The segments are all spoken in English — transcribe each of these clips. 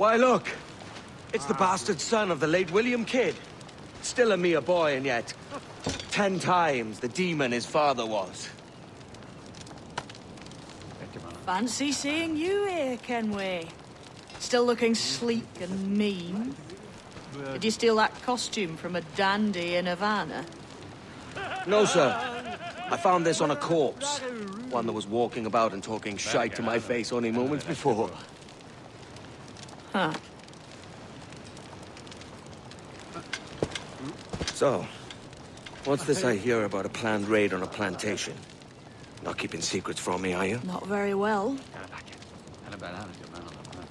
Why, look! It's the bastard son of the late William Kidd. Still a mere boy, and yet 10 times the demon his father was. Fancy seeing you here, Kenway. Still looking sleek and mean. Did you steal that costume from a dandy in Havana? No, sir. I found this on a corpse. One that was walking about and talking shite to my face only moments before. Huh. So, what's this I hear about a planned raid on a plantation? Not keeping secrets from me, are you? Not very well.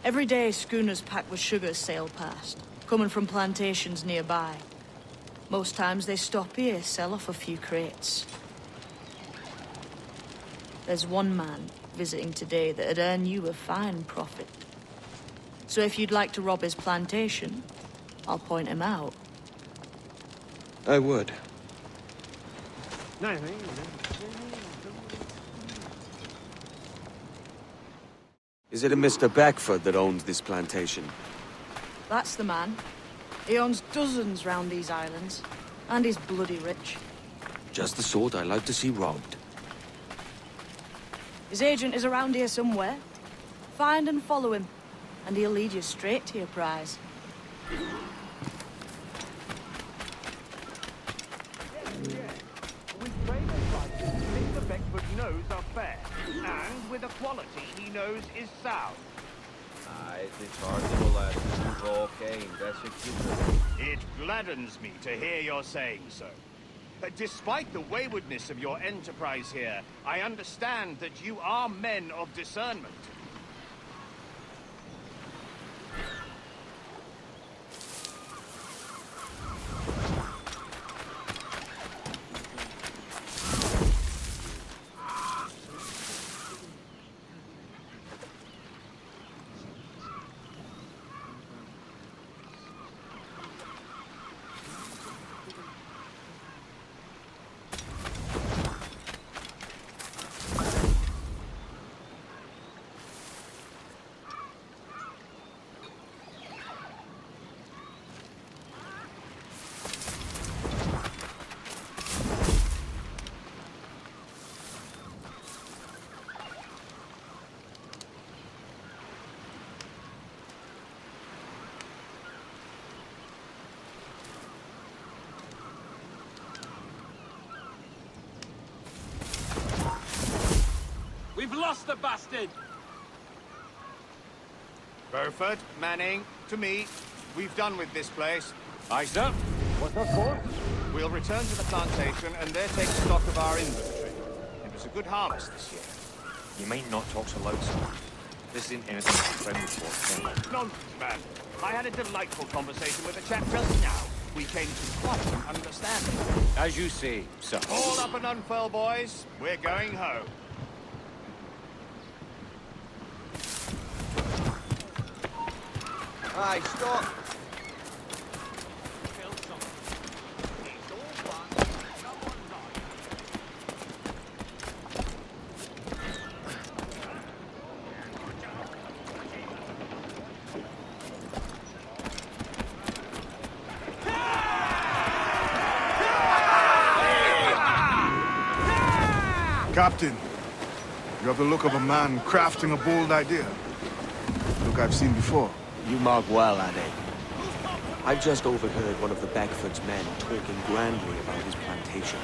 Every day, schooners packed with sugar sail past, coming from plantations nearby. Most times they stop here, sell off a few crates. There's one man visiting today that'd earn you a fine profit. So if you'd like to rob his plantation, I'll point him out. I would. Is it a Mr. Beckford that owns this plantation? That's the man. He owns dozens round these islands, and he's bloody rich. Just the sort I like to see robbed. His agent is around here somewhere. Find and follow him, and he'll lead you straight to your prize. With trading prices, Mr. Beckford knows are fair, and with a quality he knows is sound. It's hard to lad. Okay, that's a It gladdens me to hear you're saying so. Despite the waywardness of your enterprise here, I understand that you are men of discernment. We've lost the bastard! Beaufort, Manning, to me. We've done with this place. Aye, sir. What's that for? We'll return to the plantation and there take stock of our inventory. It was a good harvest this year. You might not talk so loud, sir. This isn't anything to be friendly for. Nonsense, man. I had a delightful conversation with a chap just now. We came to quite an understanding. As you say, sir. All up and unfurl, boys. We're going home. Aye, stop! Captain, you have the look of a man crafting a bold idea. Look I've seen before. You mark well, Ade. I've just overheard one of the Beckford's men talking grandly about his plantation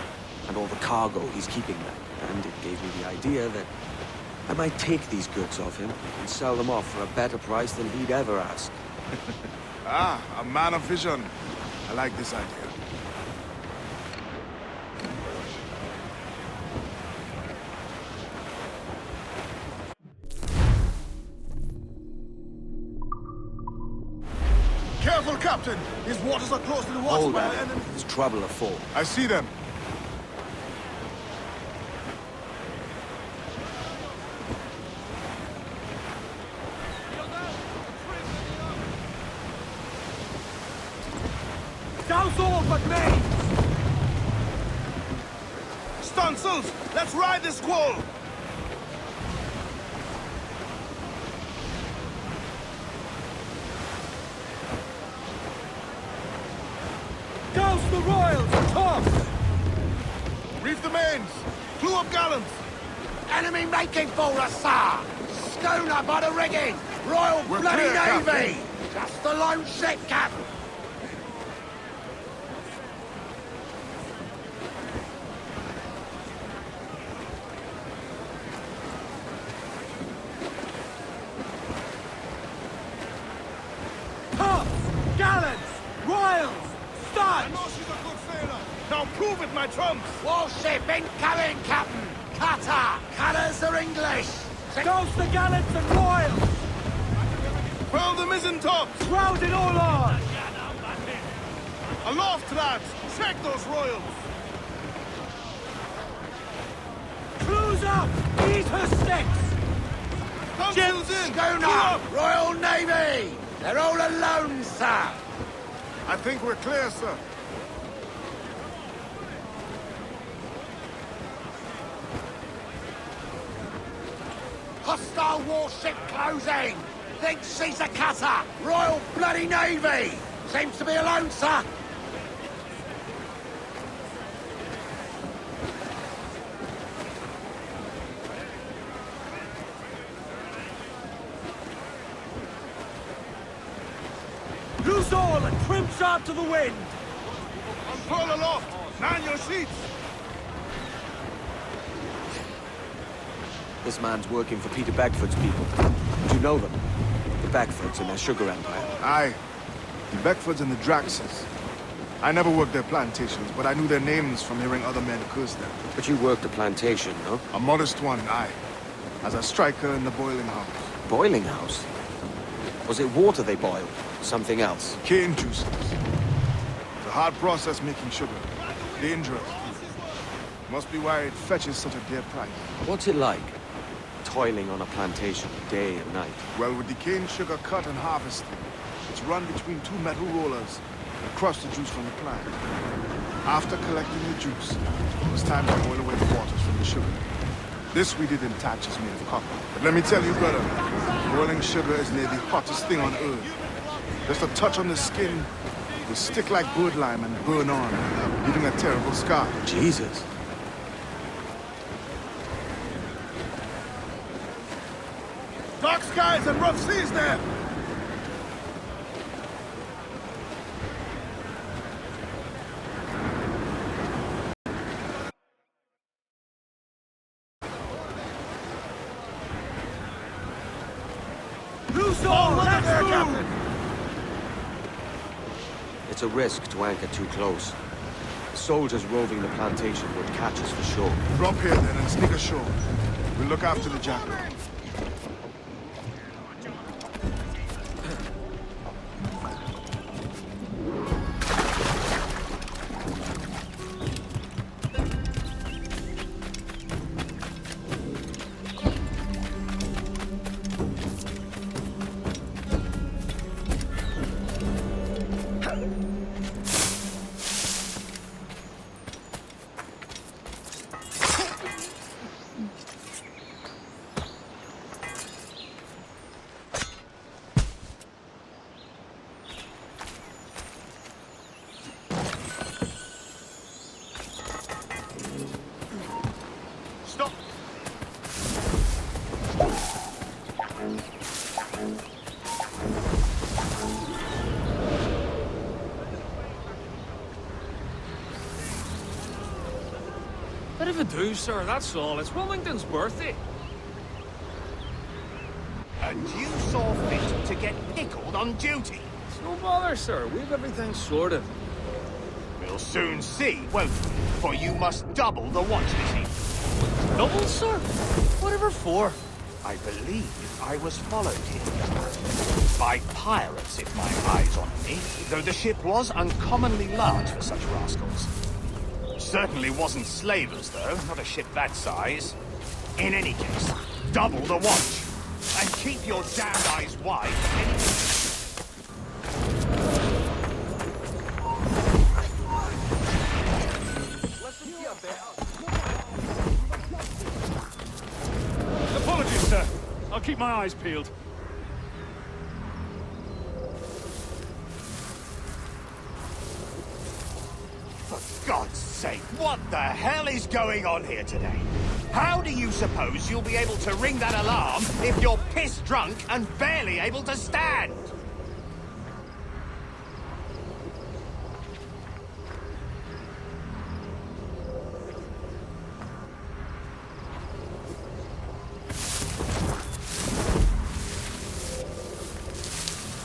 and all the cargo he's keeping there. And it gave me the idea that I might take these goods off him and sell them off for a better price than he'd ever ask. Ah, a man of vision. I like this idea. Careful, Captain! These waters are close to the water. Hold that. There's trouble afoot. I see them. Down all but me! Stunsels! Let's ride this squall! the royals! Come! Reef the mains! Clew up gallants! Enemy making for us, sir! Schooner by the rigging! Royal We're Bloody clear, Navy! Captain. Just the lone ship, Captain! Tops! Gallants! Royals! I Studs! know she's a good sailor! Now prove it, my trumps! Warship incoming, Captain! Cutter! Cutters are English! Douse the gallants and royals! Furl the mizzen tops! Round it all on! Aloft, lads! Check those royals! Crews up! Eat her sticks! Topsails in! Clew Schooner! up! Royal Navy! They're all alone, sir! I think we're clear, sir. Hostile warship closing! Thinks she's a cutter! Royal Bloody Navy! Seems to be alone, sir! Loose all and trim sharp to the wind! Unfurl aloft! Man your sheets! This man's working for Peter Bagford's people. Do you know them? The Bagfords and their sugar empire. Aye. The Beckfords and the Draxes. I never worked their plantations, but I knew their names from hearing other men curse them. But you worked a plantation, no? A modest one, aye. As a striker in the boiling house. Boiling house? Was it water they boiled? Something else? Cane juices. It's a hard process making sugar. Dangerous. Must be why it fetches such a dear price. What's it like? Toiling on a plantation day and night. Well, with the cane sugar cut and harvested, it's run between two metal rollers that crush the juice from the plant. After collecting the juice, it was time to boil away the waters from the sugar. This we did in thatches made of copper. But let me tell you, brother, boiling sugar is near the hottest thing on earth. Just a touch on the skin will stick like bird lime and burn on, leaving a terrible scar. Jesus. Dark skies and rough seas there! Loose all! Let's move! It's a risk to anchor too close. Soldiers roving the plantation would catch us for sure. Drop here then and sneak ashore. We'll look after the jackal. Stop! Bit of a do, sir, that's all. It's Wilmington's birthday. And you saw fit to get pickled on duty? It's no bother, sir. We've everything sorted. We'll soon see, won't we? For you must double the watch this evening. Double, sir? Whatever for? I believe I was followed here. By pirates, if my eyes on me. Though the ship was uncommonly large for such rascals. Certainly wasn't slavers, though. Not a ship that size. In any case, double the watch. And keep your damned eyes wide for anything. Apologies, sir. I'll keep my eyes peeled. God's sake, what the hell is going on here today? How do you suppose you'll be able to ring that alarm if you're piss drunk and barely able to stand?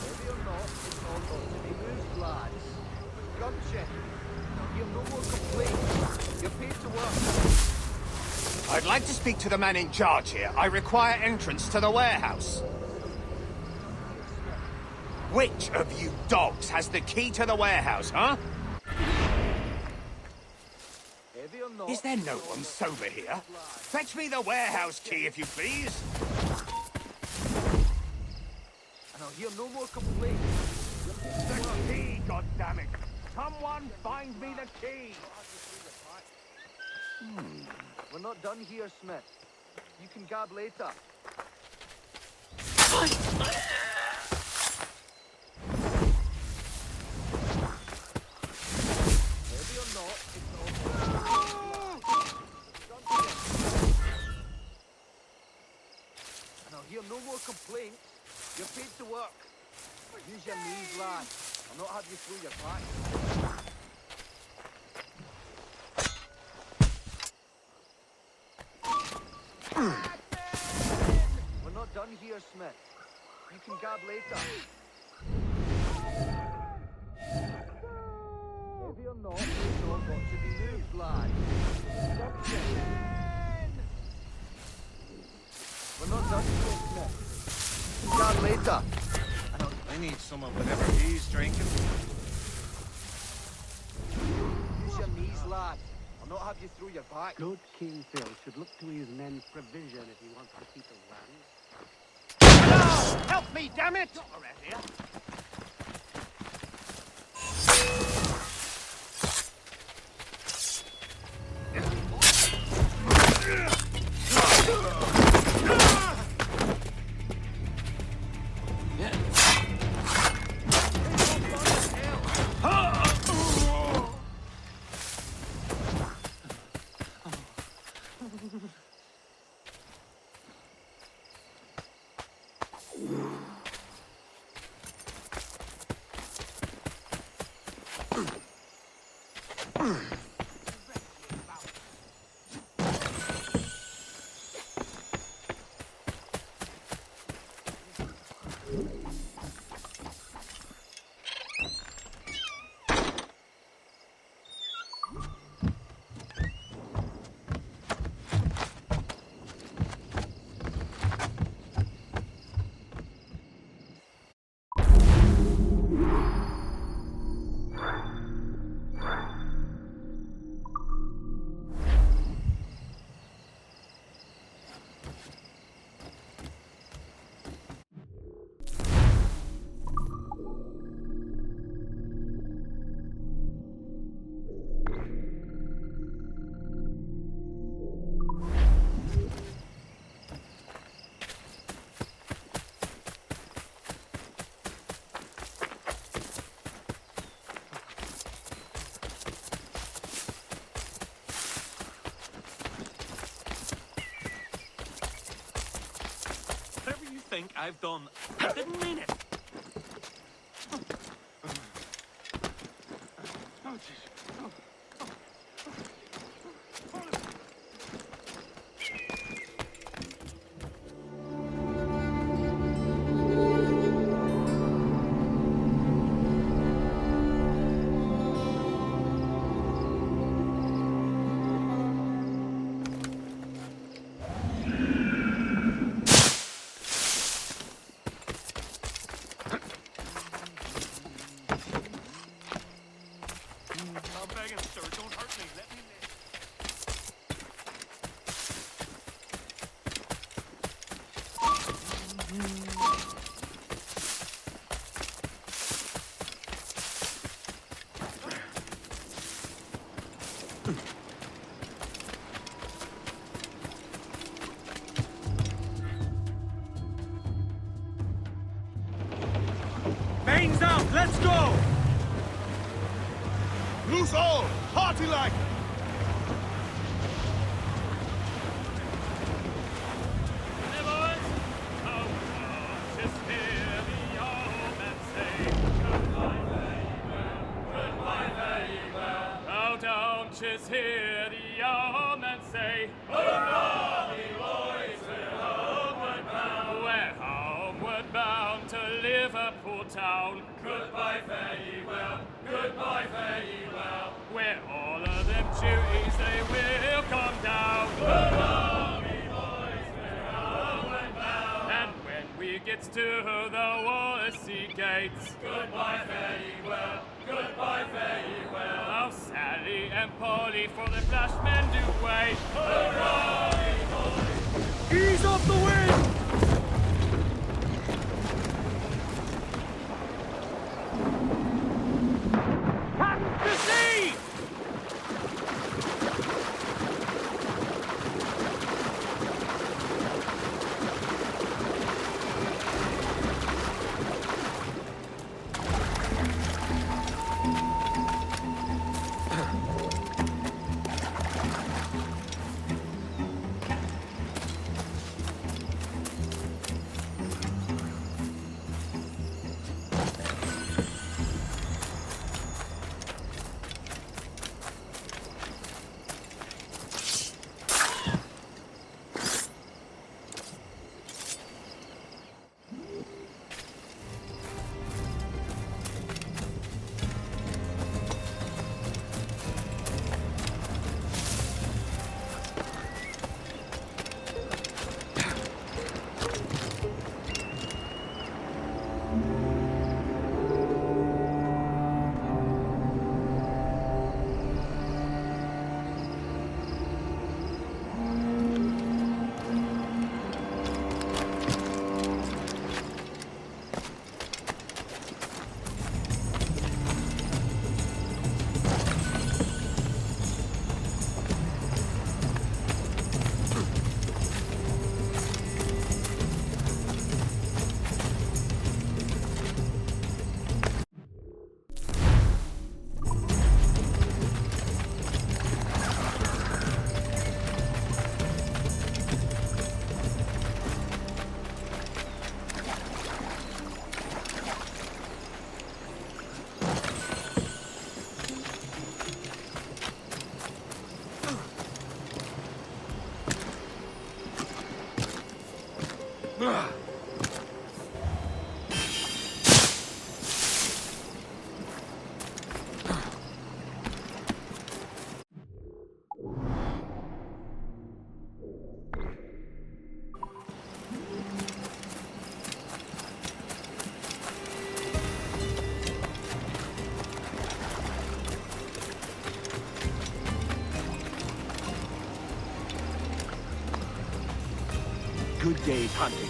Maybe or not, it's all got to be moved, lads. Gotcha. Now hear no more complaints. You're paid to work. I'd like to speak to the man in charge here. I require entrance to the warehouse. Which of you dogs has the key to the warehouse, huh? Heavy or not, Is there no one sober here? Fetch me the warehouse key, if you please. and I'll hear no more complaints. The key, goddammit! Someone find me the key! We're not done here, Smith. You can gab later. Heavy or not, it's all and I'll hear no more complaints. You're paid to work. Use your knees, lad. I'll not have you through your back. We're not done here, Smith. You can gab later. Heavy or not, it's all got to be moved, lad. We're not done here, Smith. You can gab later. I need some of whatever he's drinking. Use your knees, lad. I'll not have you through your back. Lord King Phil should look to his men's provision if he wants to keep around. Help me, damn it! Whatever you think I've done, I didn't mean it. I'm begging, sir, don't hurt me. Let me live. Mains out, let's go! Loose all! Party like! Just hear the old man say, "Hurrah, me boys, we're homeward bound. We're homeward bound to Liverpool town. Goodbye, fare ye well, goodbye, fare ye well. Where all of them duties they will come down. Hurrah, me boys, we're homeward bound. And when we get to the Wallasey gates, goodbye, fare ye well, goodbye, fare ye well. Oh, Sally and Polly for the flashmen do wait. Hurrah, me boys! Ease off the wind! Hands to sea! Good day's hunting.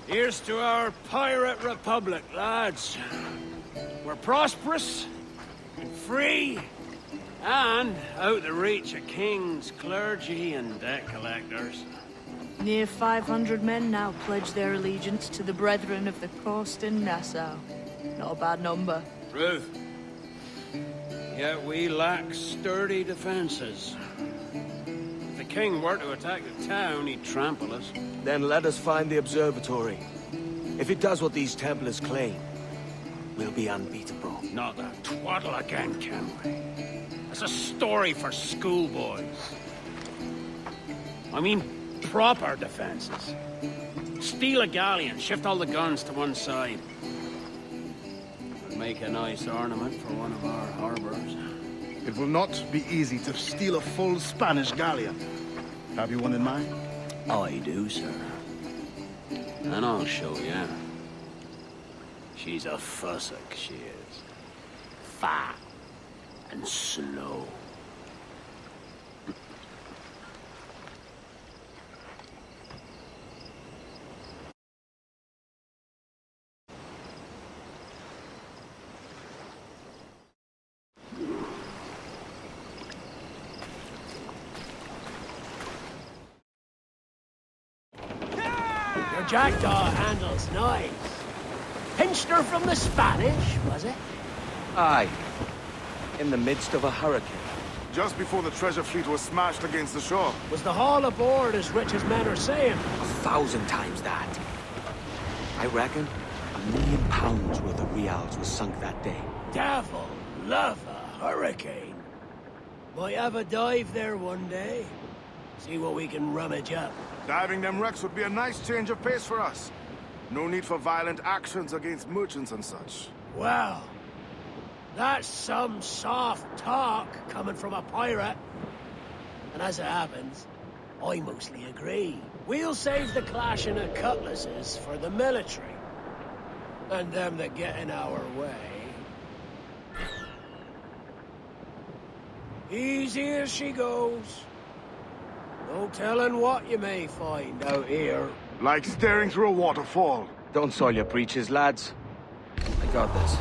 Here's to our pirate republic, lads. We're prosperous and free, and out the reach of kings, clergy, and debt collectors. Near 500 men now pledge their allegiance to the Brethren of the Coast in Nassau. Not a bad number. Truth. Yet we lack sturdy defenses. If the king were to attack the town, he'd trample us. Then let us find the observatory. If it does what these Templars claim, we'll be unbeatable. Not that twaddle again, can we? That's a story for schoolboys. I mean, proper defenses. Steal a galleon, shift all the guns to one side. Make a nice ornament for one of our harbors. It will not be easy to steal a full Spanish galleon. Have you one in mind? I do, sir. And I'll show you. She's a fussock, she is. Fat and slow. Your jackdaw handles nice. Pinched her from the Spanish, was it? Aye. In the midst of a hurricane. Just before the treasure fleet was smashed against the shore. Was the haul aboard as rich as men are saying? 1,000 times that. I reckon £1 million worth of reals was sunk that day. Devil love a hurricane. Might have a dive there one day. See what we can rummage up. Diving them wrecks would be a nice change of pace for us. No need for violent actions against merchants and such. Well, that's some soft talk coming from a pirate. And as it happens, I mostly agree. We'll save the clashing of cutlasses for the military. And them that get in our way. Easy as she goes. No telling what you may find out here. Like staring through a waterfall. Don't soil your breeches, lads. I got this.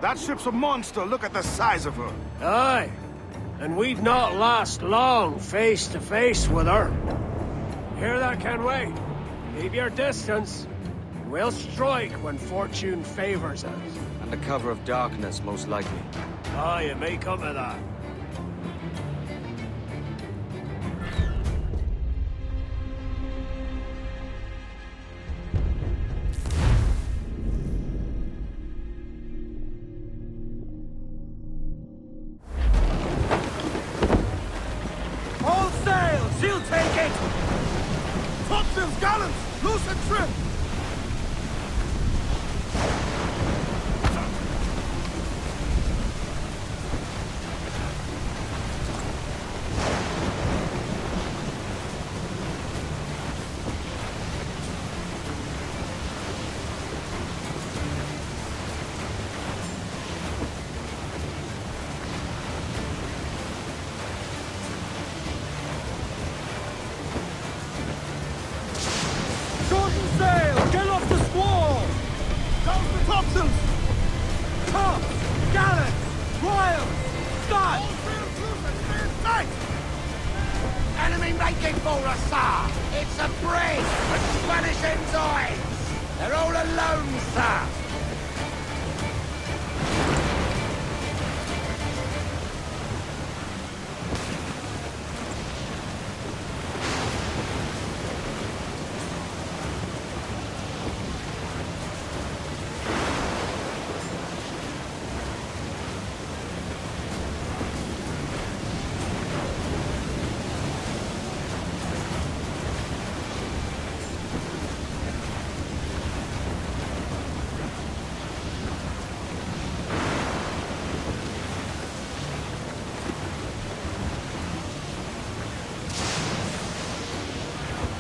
That ship's a monster. Look at the size of her. Aye, and we'd not last long face to face with her. Hear that, Kenway? Keep your distance. We'll strike when fortune favors us. Under cover of darkness, most likely. Aye, it may come to that. All sail! She'll take it! Topsails, gallants! Loose and trim! tonsils! Tops! Gallants! Royals! Studs! Enemy making for us, sir! It's a brig! A Spanish ensign! They're all alone, sir!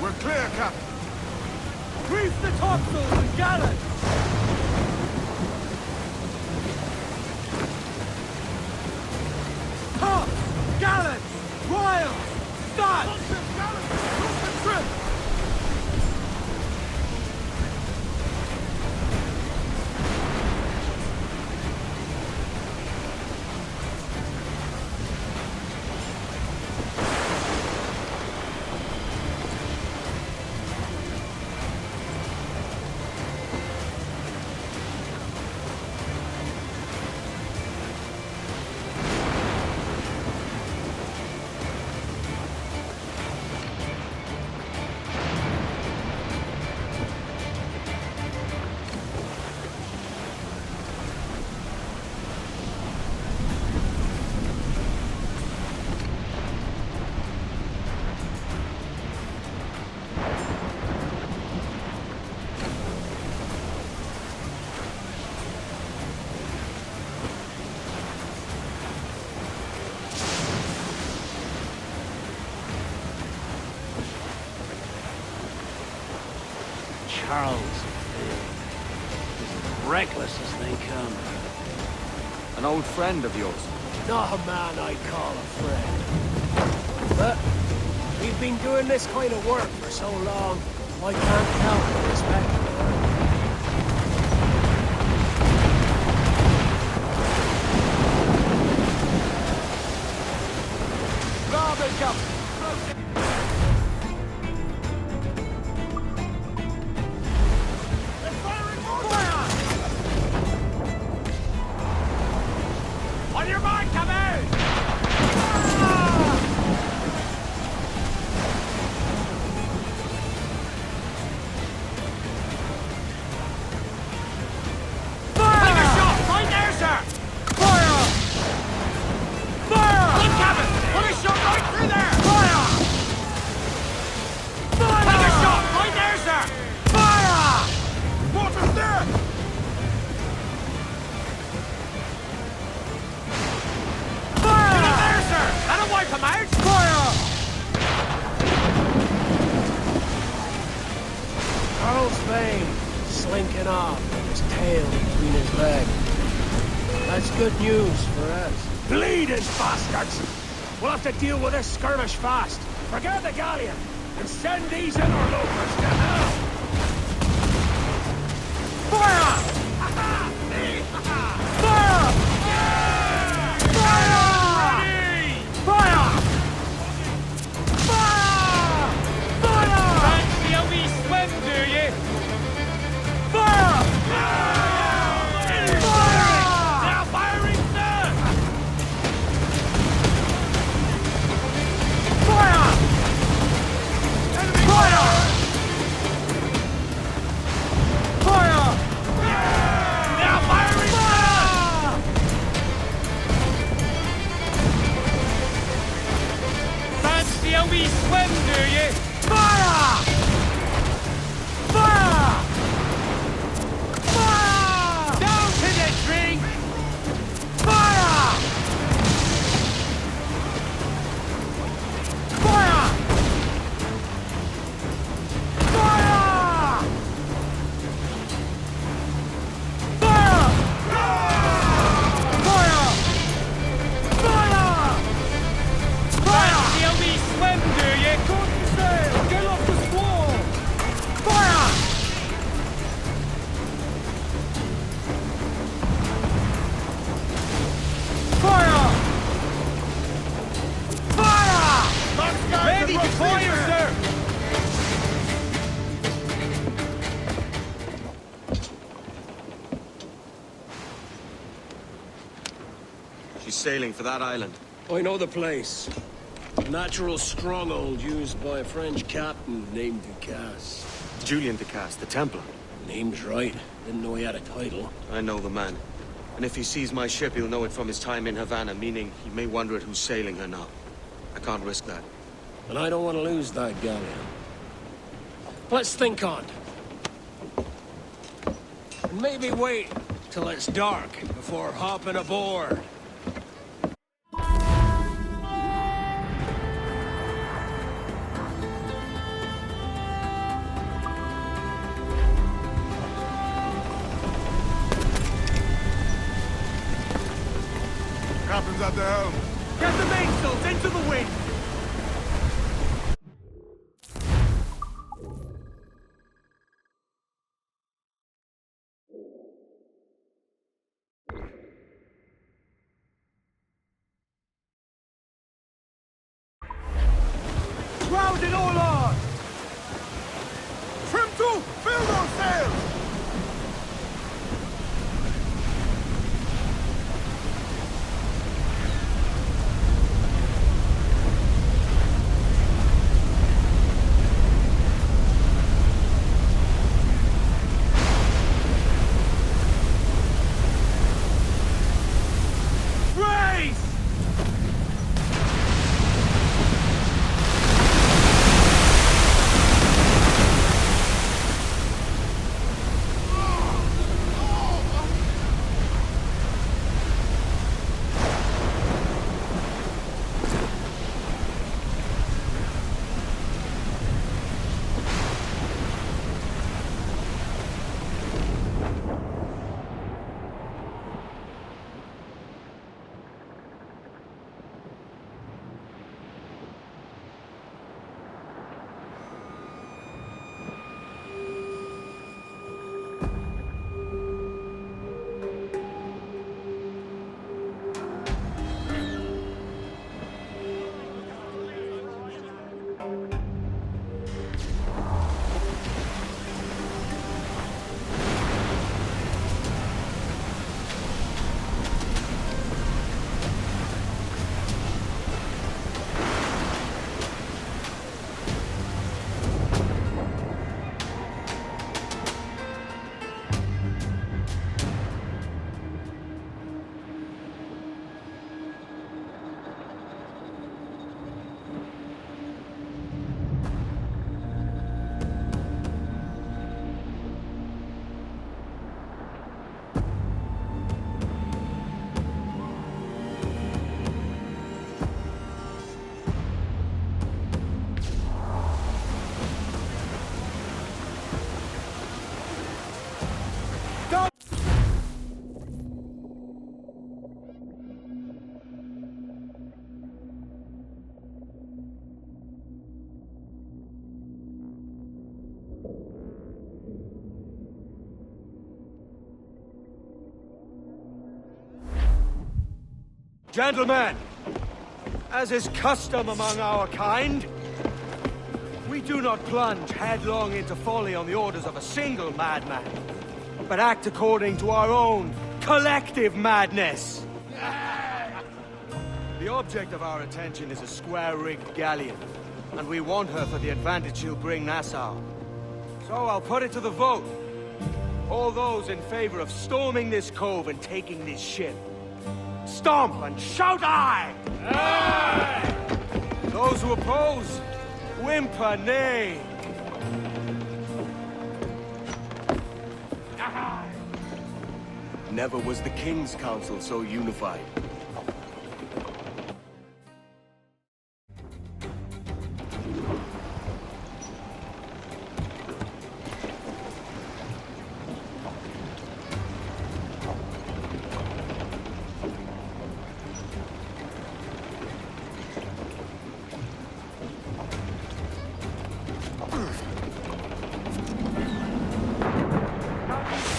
We're clear, Captain. Grease the topsails and gallants! Tops! Gallants! Royals! Studs! Trip! Charles as reckless as they come. An old friend of yours. Not a man I'd call a friend. But we've been doing this kind of work for so long, I can't help but respect him. Garbage up! On your mark, come out! Take a shot! Right there, sir! Fire! Fire! Good cabin! Put a shot right through there! Fire! Fire! Take a shot! Right there, sir! Fire! Water's there! Get him there, sir! That'll wipe him out! Fire! Carl's Vane, slinking off with his tail between his legs. That's good news for us. Bleeding bastards! We'll have to deal with this skirmish fast. Forget the galleon, and send these interlopers to hell! Fire! Ha-ha! See? Ha-ha! Fire! Fire! Fire! Fire! Fire! Fancy a wee swim, do you? Fire! Fire! Now firing, sir! Fire! Enemy fire! be sailing for that island. I know the place. A natural stronghold used by a French captain named Ducasse. Julian Ducasse, the Templar. Name's right. Didn't know he had a title. I know the man. And if he sees my ship, he'll know it from his time in Havana, meaning he may wonder at who's sailing her now. I can't risk that. And I don't want to lose that galleon. Let's think on it. And maybe wait till it's dark before hopping aboard. Captain's at the helm. Get the mainsails into the wind! Crowd it all on! Trim to! Fill those sails! Rész! Gentlemen, as is custom among our kind, we do not plunge headlong into folly on the orders of a single madman, but act according to our own collective madness. The object of our attention is a square-rigged galleon, and we want her for the advantage she'll bring Nassau. So I'll put it to the vote. All those in favor of storming this cove and taking this ship, stomp and shout aye! Aye! Those who oppose, whimper nay. Never was the King's Council so unified.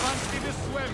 Fancy the swim!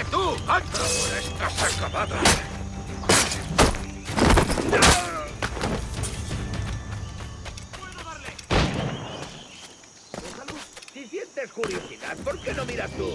tú! ¡Alto! ¡Estás acabado! ¡Puedo darle! Déjalo. Si sientes curiosidad, ¿por qué no miras tú?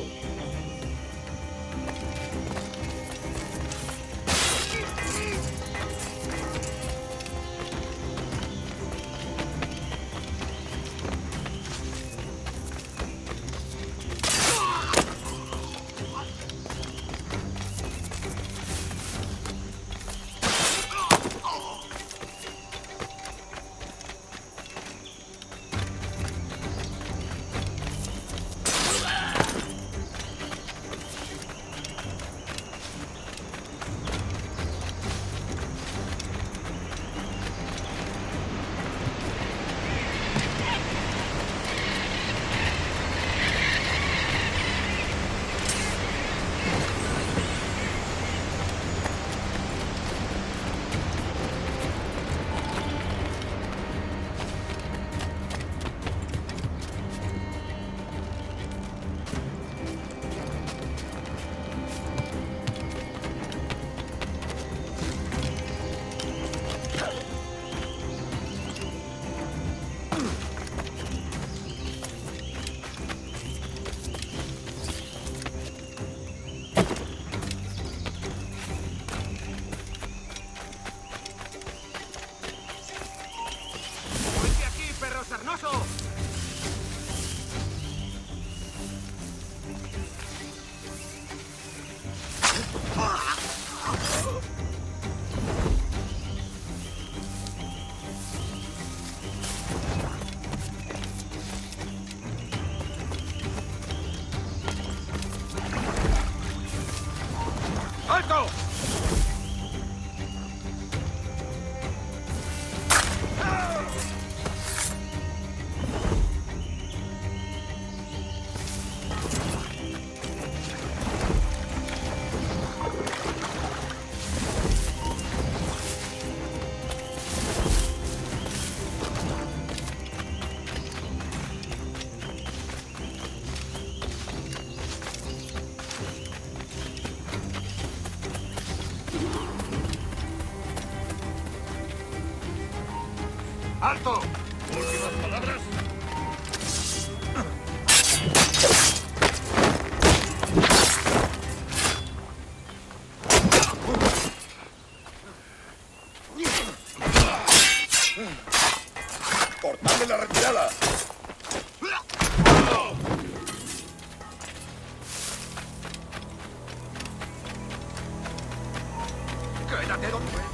¡Alto! ¡Alto! ¿Últimas palabras? ¡Cortadle la retirada! ¡Quédate donde...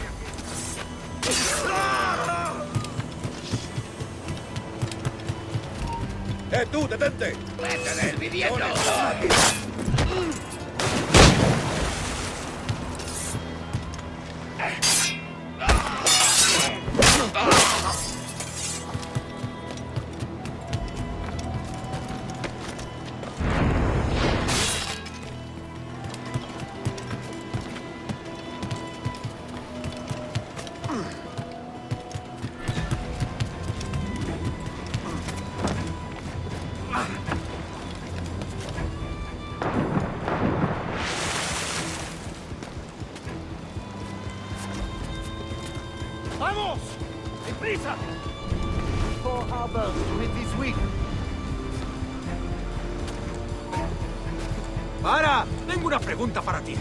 tú, detente! ¡Vete de él, viviendo! ¡Vamos! ¡Deprisa! 4 harbors to hit this week. ¡Para! Tengo una pregunta para ti.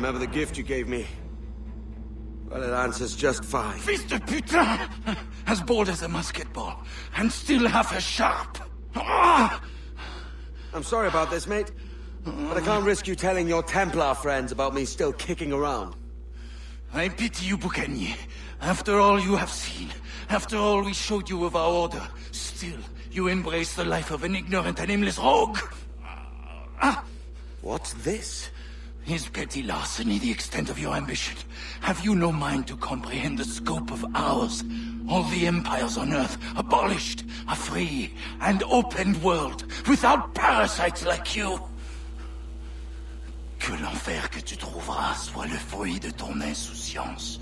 remember the gift you gave me. Well, it answers just fine. Fils de putain! As bold as a musket ball, and still half as sharp. Ah! I'm sorry about this, mate. But I can't risk you telling your Templar friends about me still kicking around. I pity you, Boucanier. After all you have seen, after all we showed you of our order, still you embrace the life of an ignorant and aimless rogue. What's this? Is petty larceny the extent of your ambition? Have you no mind to comprehend the scope of ours? All the empires on Earth abolished, a free and open world, without parasites like you. Que l'enfer que tu trouveras soit le fruit de ton insouciance.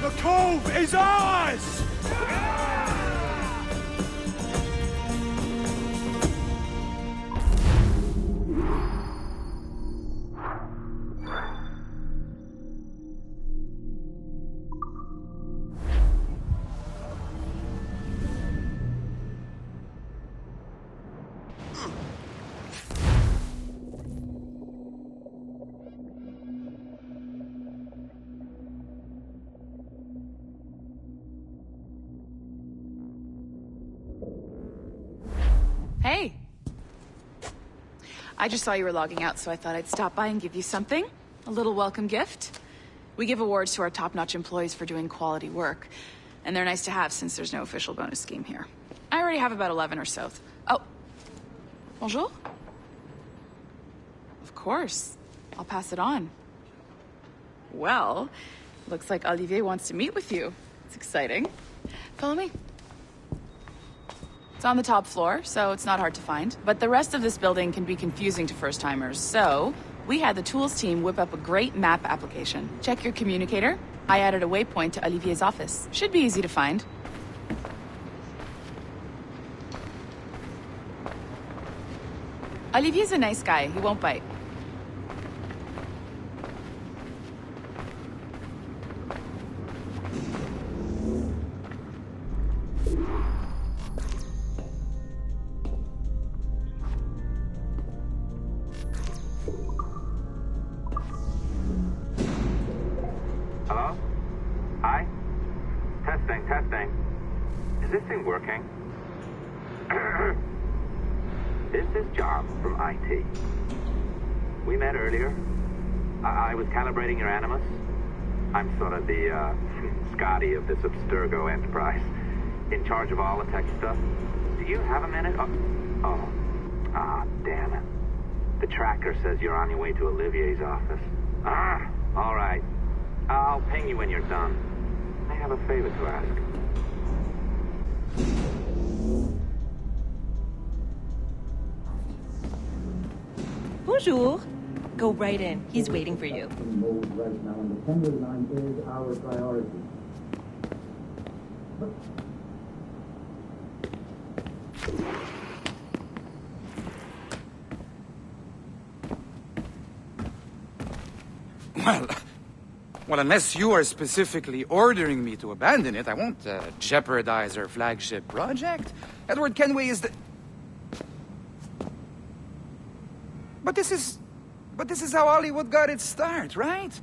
The cove is ours! Hey! I just saw you were logging out, so I thought I'd stop by and give you something. A little welcome gift. We give awards to our top-notch employees for doing quality work, and they're nice to have since there's no official bonus scheme here. I already have about 11 or so. Oh. Bonjour? Of course. I'll pass it on. Well, looks like Olivier wants to meet with you. It's exciting. Follow me. It's on the top floor, so it's not hard to find. But the rest of this building can be confusing to first-timers, so we had the tools team whip up a great map application. Check your communicator. I added a waypoint to Olivier's office. Should be easy to find. Olivier's a nice guy. He won't bite. Hello? Hi? Testing. Is this thing working? This is John from IT. We met earlier. I was calibrating your animus. I'm sort of the, Scotty of this Abstergo enterprise. In charge of all the tech stuff. Do you have a minute? Damn it. The tracker says you're on your way to Olivier's office. All right. I'll ping you when you're done. I have a favor to ask. Bonjour. Go right in. He's waiting for you. Right now, and the tender line is our priority. Well, unless you are specifically ordering me to abandon it, I won't jeopardize our flagship project. Edward Kenway is the... But this is how Hollywood got its start, right?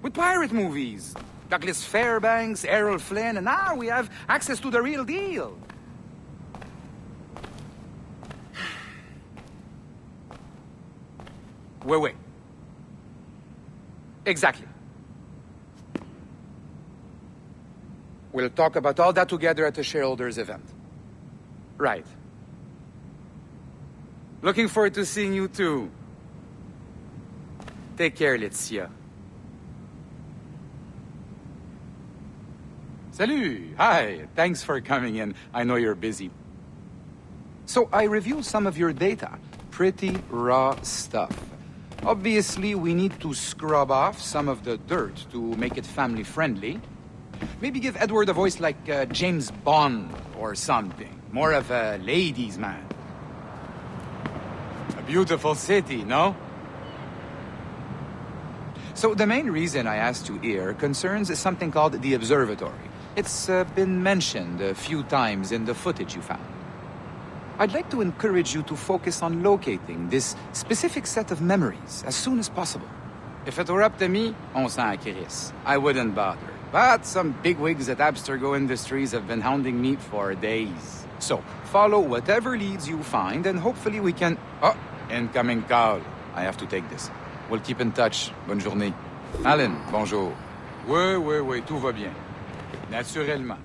With pirate movies. Douglas Fairbanks, Errol Flynn, and now we have access to the real deal. Wait. Exactly. We'll talk about all that together at the shareholders event. Right. Looking forward to seeing you too. Take care, Laetitia. Salut! Hi! Thanks for coming in. I know you're busy. So I reviewed some of your data. Pretty raw stuff. Obviously, we need to scrub off some of the dirt to make it family-friendly. Maybe give Edward a voice like James Bond or something. More of a ladies' man. A beautiful city, no? So the main reason I asked you here concerns something called the Observatory. It's been mentioned a few times in the footage you found. I'd like to encourage you to focus on locating this specific set of memories as soon as possible. If it were up to me, on s'en crisse. I wouldn't bother. But some bigwigs at Abstergo Industries have been hounding me for days. So, follow whatever leads you find, and hopefully we can... Oh, incoming call. I have to take this. We'll keep in touch. Bonne journée. Alan, bonjour. Oui, tout va bien. Naturellement.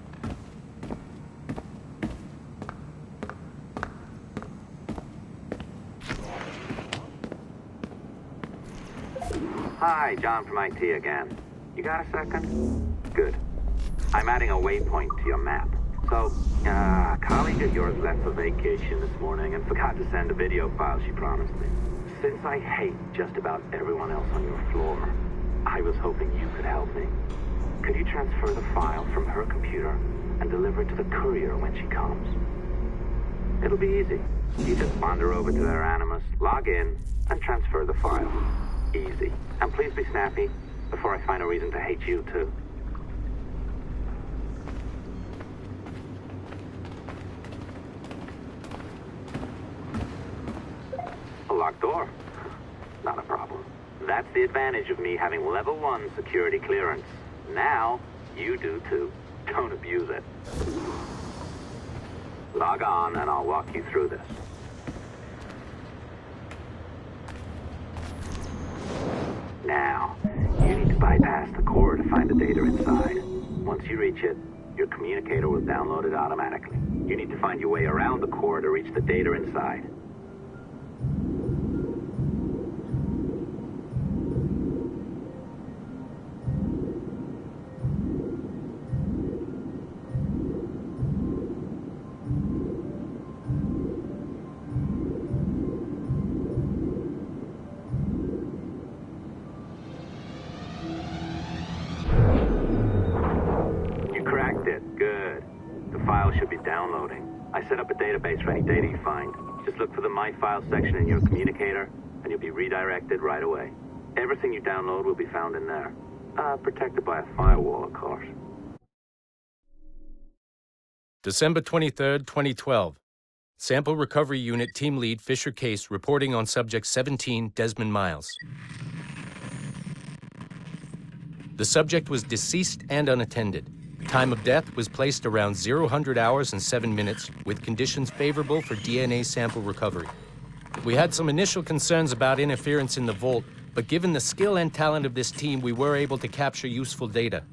Hi, John from IT again. You got a second? Good. I'm adding a waypoint to your map. So, a colleague of yours left for vacation this morning and forgot to send a video file she promised me. Since I hate just about everyone else on your floor, I was hoping you could help me. Could you transfer the file from her computer and deliver it to the courier when she comes? It'll be easy. You just wander over to their Animus, log in, and transfer the file. Easy. And please be snappy before I find a reason to hate you, too. A locked door? Not a problem. That's the advantage of me having level 1 security clearance. Now, you do too. Don't abuse it. Log on and I'll walk you through this. Now, you need to bypass the core to find the data inside. Once you reach it, your communicator will download it automatically. You need to find your way around the core to reach the data inside. I set up a database for any data you find. Just look for the My Files section in your communicator, and you'll be redirected right away. Everything you download will be found in there. Protected by a firewall, of course. December 23rd, 2012. Sample Recovery Unit Team Lead Fisher Case reporting on Subject 17, Desmond Miles. The subject was deceased and unattended. Time of death was placed around 00 hours and 7 minutes, with conditions favorable for DNA sample recovery. We had some initial concerns about interference in the vault, but given the skill and talent of this team, we were able to capture useful data.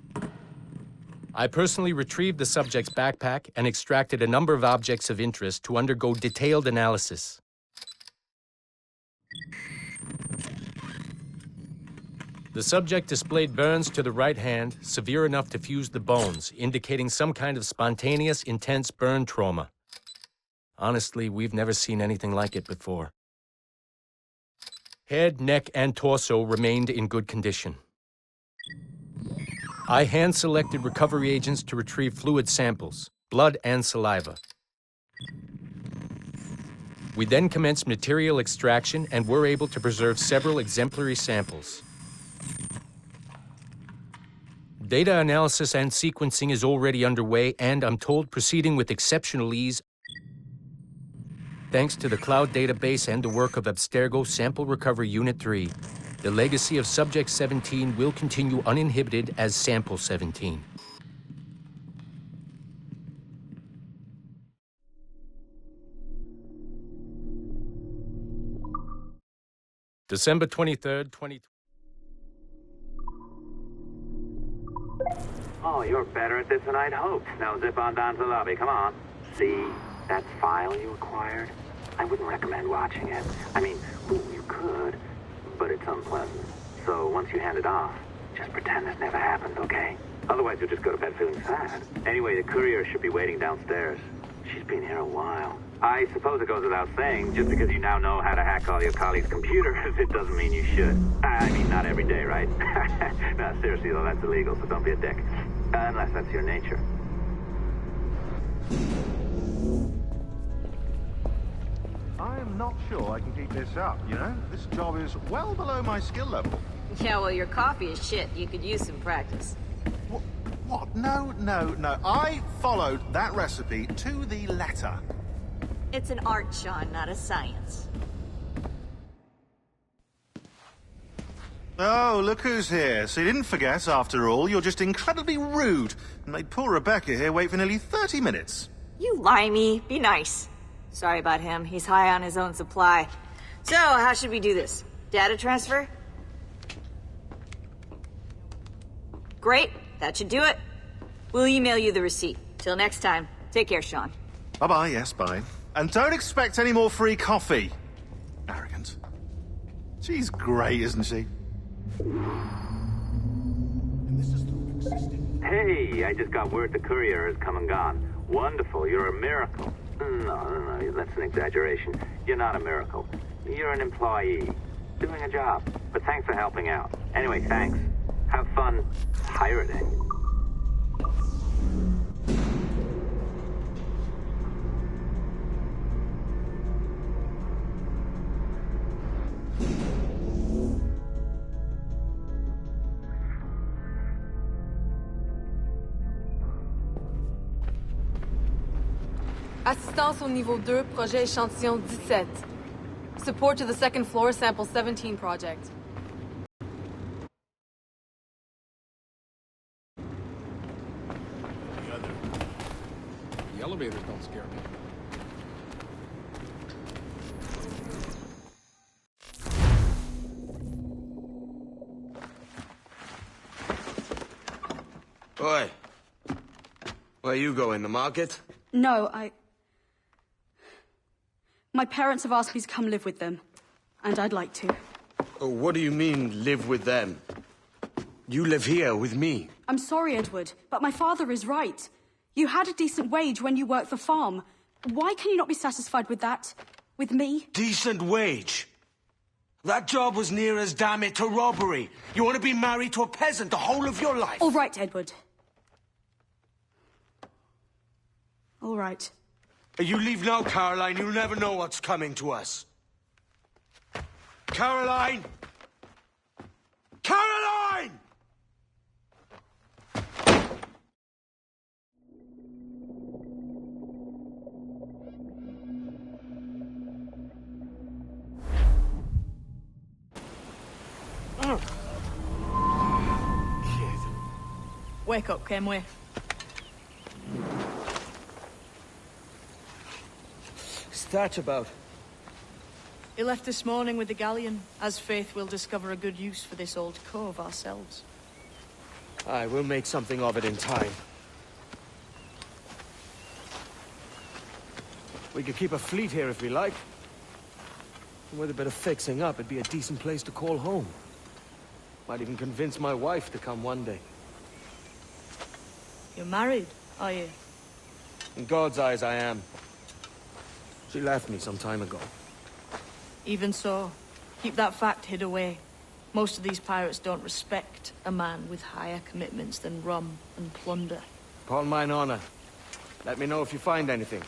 I personally retrieved the subject's backpack and extracted a number of objects of interest to undergo detailed analysis. The subject displayed burns to the right hand, severe enough to fuse the bones, indicating some kind of spontaneous, intense burn trauma. Honestly, we've never seen anything like it before. Head, neck, and torso remained in good condition. I hand-selected recovery agents to retrieve fluid samples, blood and saliva. We then commenced material extraction and were able to preserve several exemplary samples. Data analysis and sequencing is already underway, and I'm told proceeding with exceptional ease. Thanks to the cloud database and the work of Abstergo Sample Recovery Unit 3, the legacy of Subject 17 will continue uninhibited as Sample 17. December 23rd, 2020. Oh, you're better at this than I'd hoped. Now zip on down to the lobby. Come on. See that file you acquired? I wouldn't recommend watching it. I mean, you could, but it's unpleasant. So once you hand it off, just pretend this never happened, okay? Otherwise, you'll just go to bed feeling sad. Anyway, the courier should be waiting downstairs. She's been here a while. I suppose it goes without saying, just because you now know how to hack all your colleagues' computers, it doesn't mean you should. I mean, not every day, right? No, seriously, though, that's illegal, so don't be a dick. Unless that's your nature. I am not sure I can keep this up, you know? This job is well below my skill level. Yeah, well, your coffee is shit. You could use some practice. What? No, no, no. I followed that recipe to the letter. It's an art, Sean, not a science. Oh, look who's here. So you didn't forget, after all. You're just incredibly rude and made poor Rebecca here wait for nearly 30 minutes. You limey. Be nice. Sorry about him. He's high on his own supply. So, how should we do this? Data transfer? Great. That should do it. We'll email you the receipt. Till next time. Take care, Sean. Bye-bye, yes, bye. And don't expect any more free coffee. Arrogant. She's great, isn't she? Hey, I just got word the courier has come and gone. Wonderful, you're a miracle. No, that's an exaggeration. You're not a miracle. You're an employee, doing a job. But thanks for helping out. Anyway, thanks. Have fun pirating. Assistance au niveau 2, projet échantillon 17. Support to the second floor, sample 17 project. The elevators don't scare me. Oi. Where you going, the market? No, My parents have asked me to come live with them, and I'd like to. Oh, what do you mean, live with them? You live here with me. I'm sorry, Edward, but my father is right. You had a decent wage when you worked the farm. Why can you not be satisfied with that? With me? Decent wage? That job was near as damn it to robbery. You want to be married to a peasant the whole of your life? All right, Edward. All right. You leave now, Caroline. You'll never know what's coming to us. Caroline! Caroline! Kid. Wake up, Kenway. What's that about? He left this morning with the galleon. As faith, we'll discover a good use for this old cove ourselves. Aye, we'll make something of it in time. We could keep a fleet here if we like. And with a bit of fixing up, it'd be a decent place to call home. Might even convince my wife to come one day. You're married, are you? In God's eyes, I am. She left me some time ago. Even so, keep that fact hid away. Most of these pirates don't respect a man with higher commitments than rum and plunder. Upon mine honor. Let me know if you find anything.